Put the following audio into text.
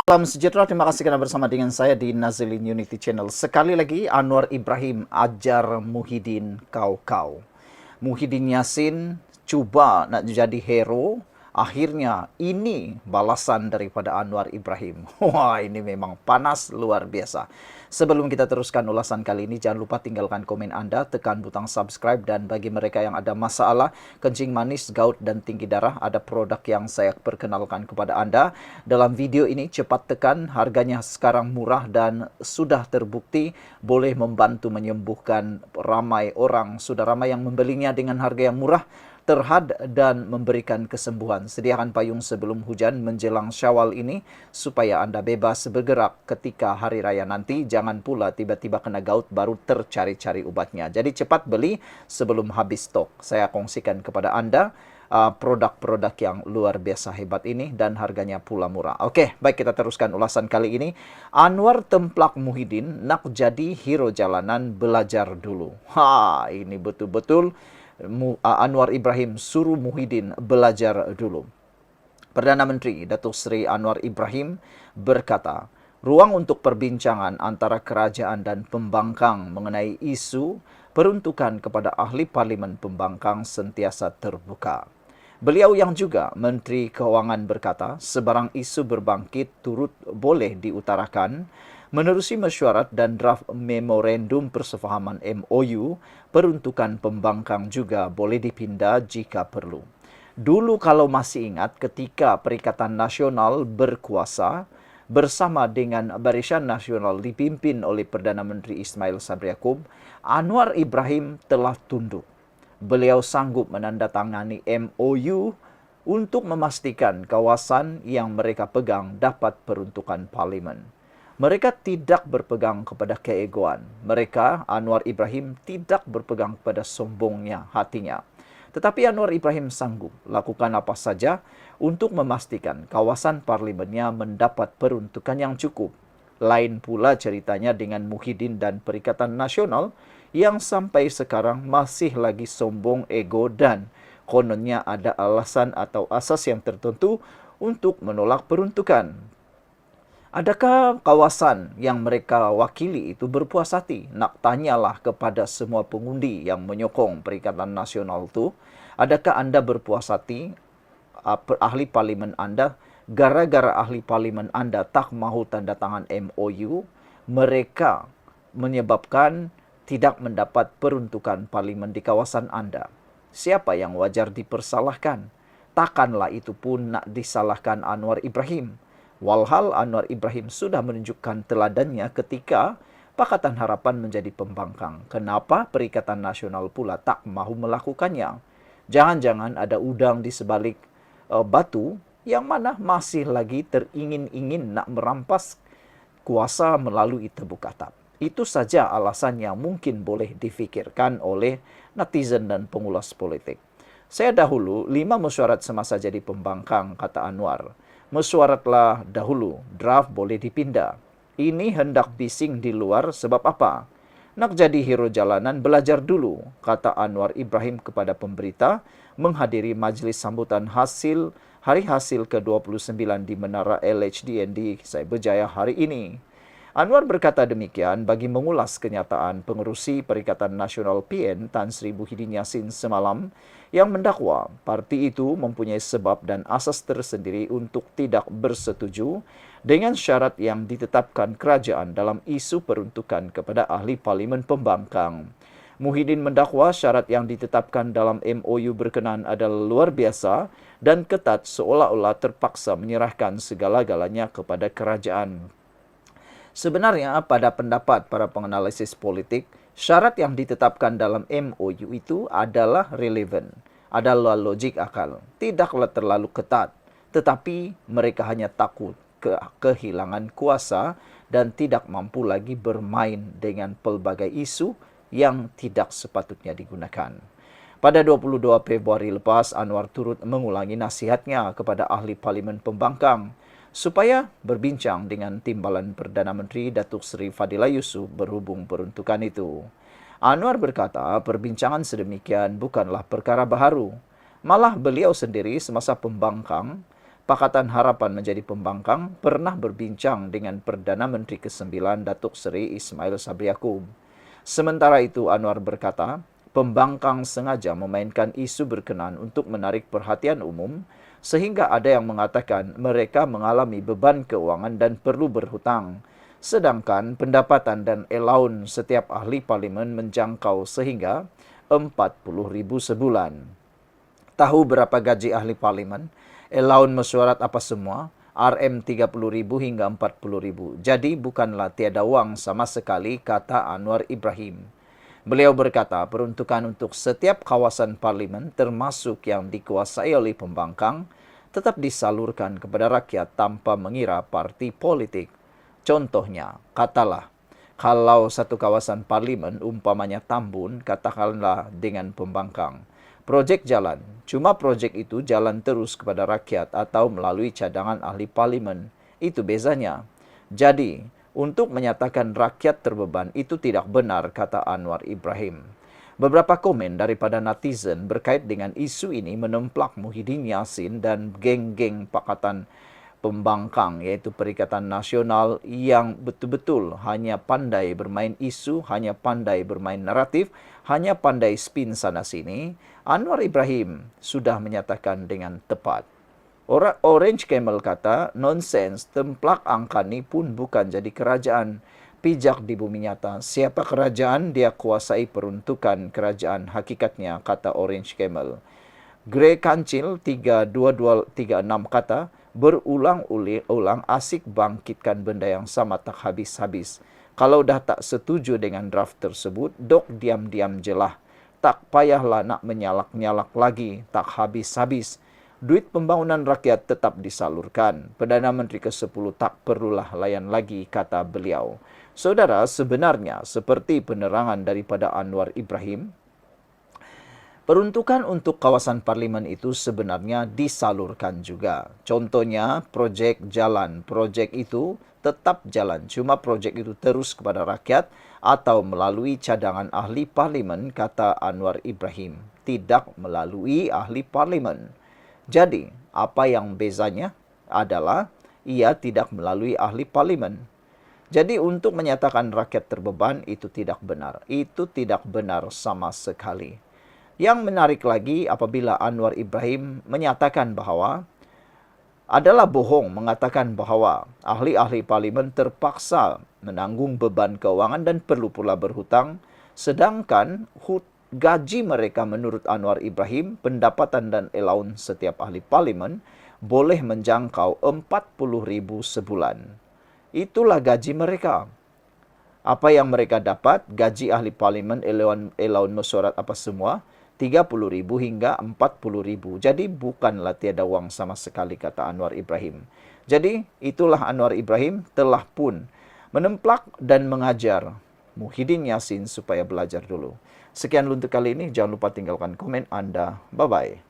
Salam sejahtera, terima kasih kerana bersama dengan saya di Nazilin Unity Channel. Sekali lagi, Anwar Ibrahim ajar Muhyiddin kau-kau. Muhyiddin Yassin cuba nak jadi hero, akhirnya ini balasan daripada Anwar Ibrahim. Wah, ini memang panas luar biasa. Sebelum kita teruskan ulasan kali ini, jangan lupa tinggalkan komen Anda, tekan butang subscribe, dan bagi mereka yang ada masalah kencing manis, gout, dan tinggi darah, ada produk yang saya perkenalkan kepada Anda. Dalam video ini cepat tekan, harganya sekarang murah dan sudah terbukti boleh membantu menyembuhkan ramai orang. Sudah ramai yang membelinya dengan harga yang murah, terhad dan memberikan kesembuhan. Sediakan payung sebelum hujan menjelang Syawal ini supaya Anda bebas bergerak ketika hari raya nanti. Jangan pula tiba-tiba kena gout baru tercari-cari ubatnya. Jadi cepat beli sebelum habis stok. Saya kongsikan kepada Anda produk-produk yang luar biasa hebat ini dan harganya pula murah. Okey, baik, kita teruskan ulasan kali ini. Anwar templak Muhyiddin nak jadi hero jalanan, belajar dulu. Ini betul-betul Anwar Ibrahim suruh Muhyiddin belajar dulu. Perdana Menteri Datuk Seri Anwar Ibrahim berkata, ruang untuk perbincangan antara kerajaan dan pembangkang mengenai isu peruntukan kepada ahli parlimen pembangkang sentiasa terbuka. Beliau yang juga Menteri Keuangan berkata, sebarang isu berbangkit turut boleh diutarakan menerusi mesyuarat dan draft memorandum persefahaman MOU, peruntukan pembangkang juga boleh dipindah jika perlu. Dulu kalau masih ingat ketika Perikatan Nasional berkuasa bersama dengan Barisan Nasional dipimpin oleh Perdana Menteri Ismail Sabri Yaakob, Anwar Ibrahim telah tunduk. Beliau sanggup menandatangani MOU untuk memastikan kawasan yang mereka pegang dapat peruntukan parlimen. Mereka tidak berpegang kepada keegoan. Mereka, Anwar Ibrahim, tidak berpegang kepada sombongnya hatinya. Tetapi Anwar Ibrahim sanggup lakukan apa saja untuk memastikan kawasan parlimennya mendapat peruntukan yang cukup. Lain pula ceritanya dengan Muhyiddin dan Perikatan Nasional yang sampai sekarang masih lagi sombong, ego, dan kononnya ada alasan atau asas yang tertentu untuk menolak peruntukan. Adakah kawasan yang mereka wakili itu berpuas hati? Nak tanyalah kepada semua pengundi yang menyokong Perikatan Nasional itu. Adakah anda berpuas hati ahli parlimen anda? Gara-gara ahli parlimen anda tak mahu tanda tangan MOU, mereka menyebabkan tidak mendapat peruntukan parlimen di kawasan anda. Siapa yang wajar dipersalahkan? Takkanlah itu pun nak disalahkan Anwar Ibrahim. Walhal Anwar Ibrahim sudah menunjukkan teladannya ketika Pakatan Harapan menjadi pembangkang. Kenapa Perikatan Nasional pula tak mahu melakukannya? Jangan-jangan ada udang di sebalik batu yang mana masih lagi teringin-ingin nak merampas kuasa melalui tebuk atap. Itu saja alasan yang mungkin boleh difikirkan oleh netizen dan pengulas politik. Saya dahulu 5 mesyuarat semasa jadi pembangkang, kata Anwar. Mesyuaratlah dahulu, draft boleh dipindah. Ini hendak bising di luar sebab apa? Nak jadi hero jalanan, belajar dulu, kata Anwar Ibrahim kepada pemberita menghadiri majlis sambutan hari hasil ke-29 di Menara LHDN Cyberjaya hari ini. Anwar berkata demikian bagi mengulas kenyataan pengerusi Perikatan Nasional PN Tan Sri Muhyiddin Yassin semalam yang mendakwa parti itu mempunyai sebab dan asas tersendiri untuk tidak bersetuju dengan syarat yang ditetapkan kerajaan dalam isu peruntukan kepada ahli parlimen pembangkang. Muhyiddin mendakwa syarat yang ditetapkan dalam MOU berkenaan adalah luar biasa dan ketat, seolah-olah terpaksa menyerahkan segala-galanya kepada kerajaan. Sebenarnya pada pendapat para penganalisis politik, syarat yang ditetapkan dalam MOU itu adalah relevan, adalah logik akal, tidaklah terlalu ketat, tetapi mereka hanya takut kehilangan kuasa dan tidak mampu lagi bermain dengan pelbagai isu yang tidak sepatutnya digunakan. Pada 22 Februari lepas, Anwar turut mengulangi nasihatnya kepada ahli parlimen pembangkang supaya berbincang dengan timbalan Perdana Menteri Datuk Seri Fadillah Yusof berhubung peruntukan itu. Anwar berkata perbincangan sedemikian bukanlah perkara baharu. Malah beliau sendiri semasa pembangkang Pakatan Harapan menjadi pembangkang pernah berbincang dengan Perdana Menteri ke-9 Datuk Seri Ismail Sabri Yaakob. Sementara itu Anwar berkata, pembangkang sengaja memainkan isu berkenan untuk menarik perhatian umum sehingga ada yang mengatakan mereka mengalami beban keuangan dan perlu berhutang. Sedangkan pendapatan dan allowance setiap ahli parlimen menjangkau sehingga 40,000 sebulan. Tahu berapa gaji ahli parlimen? Allowance mesyuarat apa semua? RM30,000 hingga 40,000. Jadi bukanlah tiada wang sama sekali, kata Anwar Ibrahim. Beliau berkata peruntukan untuk setiap kawasan parlimen termasuk yang dikuasai oleh pembangkang tetap disalurkan kepada rakyat tanpa mengira parti politik. Contohnya, katalah, kalau satu kawasan parlimen umpamanya Tambun, katakanlah dengan pembangkang. Projek jalan, cuma projek itu jalan terus kepada rakyat atau melalui cadangan ahli parlimen. Itu bezanya. Jadi, untuk menyatakan rakyat terbeban itu tidak benar, kata Anwar Ibrahim. Beberapa komen daripada netizen berkait dengan isu ini menemplak Muhyiddin Yassin dan geng-geng Pakatan Pembangkang, yaitu Perikatan Nasional yang betul-betul hanya pandai bermain isu, hanya pandai bermain naratif, hanya pandai spin sana-sini. Anwar Ibrahim sudah menyatakan dengan tepat. Orange Camel kata, nonsens, templak angka ni pun bukan jadi kerajaan. Pijak di bumi nyata. Siapa kerajaan, dia kuasai peruntukan kerajaan hakikatnya, kata Orange Camel. Grey Kancil 32236 kata, berulang-ulang asik bangkitkan benda yang sama tak habis-habis. Kalau dah tak setuju dengan draft tersebut, dok diam-diam jelah. Tak payahlah nak menyalak-nyalak lagi, tak habis-habis. Duit pembangunan rakyat tetap disalurkan. Perdana Menteri ke-10 tak perlulah layan lagi, kata beliau. Saudara, sebenarnya seperti penerangan daripada Anwar Ibrahim, peruntukan untuk kawasan parlimen itu sebenarnya disalurkan juga. Contohnya, projek jalan. Projek itu tetap jalan. Cuma projek itu terus kepada rakyat atau melalui cadangan ahli parlimen, kata Anwar Ibrahim. Tidak melalui ahli parlimen. Jadi, apa yang bezanya adalah ia tidak melalui ahli parlimen. Jadi, untuk menyatakan rakyat terbeban itu tidak benar. Itu tidak benar sama sekali. Yang menarik lagi apabila Anwar Ibrahim menyatakan bahawa adalah bohong mengatakan bahawa ahli-ahli parlimen terpaksa menanggung beban keuangan dan perlu pula berhutang, sedangkan gaji mereka menurut Anwar Ibrahim, pendapatan dan allowance setiap ahli parlimen boleh menjangkau 40,000 sebulan. Itulah gaji mereka. Apa yang mereka dapat, gaji ahli parlimen, allowance mesyuarat apa semua, 30,000 hingga 40,000. Jadi bukanlah tiada wang sama sekali, kata Anwar Ibrahim. Jadi itulah Anwar Ibrahim telah pun menemplak dan mengajar Muhyiddin Yassin supaya belajar dulu. Sekian untuk kali ini. Jangan lupa tinggalkan komen Anda. Bye-bye.